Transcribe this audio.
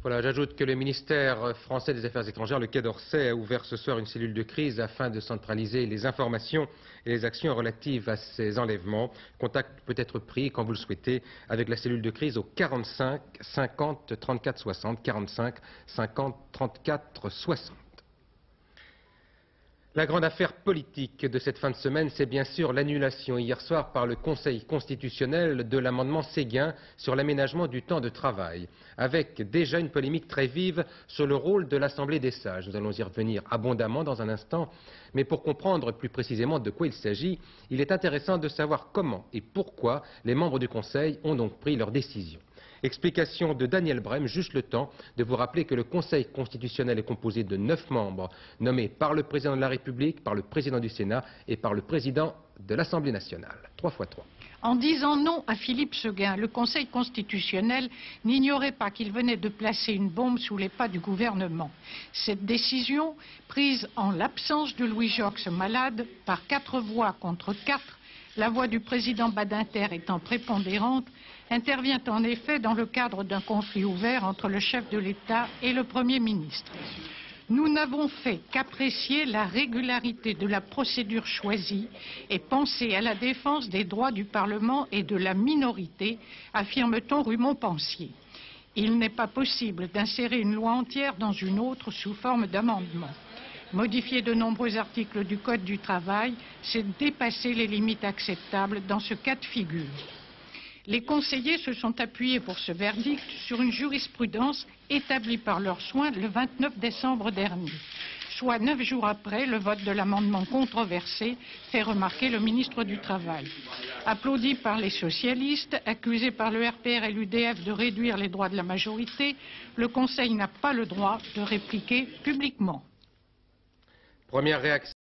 Voilà, j'ajoute que le ministère français des Affaires étrangères, le Quai d'Orsay, a ouvert ce soir une cellule de crise afin de centraliser les informations et les actions relatives à ces enlèvements. Contact peut être pris, quand vous le souhaitez, avec la cellule de crise au 45 50 34 60, 45 50 34 60. La grande affaire politique de cette fin de semaine, c'est bien sûr l'annulation hier soir par le Conseil constitutionnel de l'amendement Séguin sur l'aménagement du temps de travail, avec déjà une polémique très vive sur le rôle de l'Assemblée des sages. Nous allons y revenir abondamment dans un instant, mais pour comprendre plus précisément de quoi il s'agit, il est intéressant de savoir comment et pourquoi les membres du Conseil ont donc pris leur décision. Explication de Daniel Brem, juste le temps de vous rappeler que le Conseil constitutionnel est composé de 9 membres nommés par le Président de la République, par le Président du Sénat et par le Président de l'Assemblée nationale. 3 x 3. En disant non à Philippe Séguin, le Conseil constitutionnel n'ignorait pas qu'il venait de placer une bombe sous les pas du gouvernement. Cette décision, prise en l'absence de Louis Joxe malade, par 4 voix contre 4, la voix du président Badinter étant prépondérante, intervient en effet dans le cadre d'un conflit ouvert entre le chef de l'État et le Premier ministre. Nous n'avons fait qu'apprécier la régularité de la procédure choisie et penser à la défense des droits du Parlement et de la minorité, affirme-t-on rue Montpensier. Il n'est pas possible d'insérer une loi entière dans une autre sous forme d'amendement. Modifier de nombreux articles du Code du travail, c'est dépasser les limites acceptables dans ce cas de figure. Les conseillers se sont appuyés pour ce verdict sur une jurisprudence établie par leurs soins le 29 décembre dernier, soit 9 jours après le vote de l'amendement controversé, fait remarquer le ministre du Travail. Applaudi par les socialistes, accusé par le RPR et l'UDF de réduire les droits de la majorité, le Conseil n'a pas le droit de répliquer publiquement. Première réaction.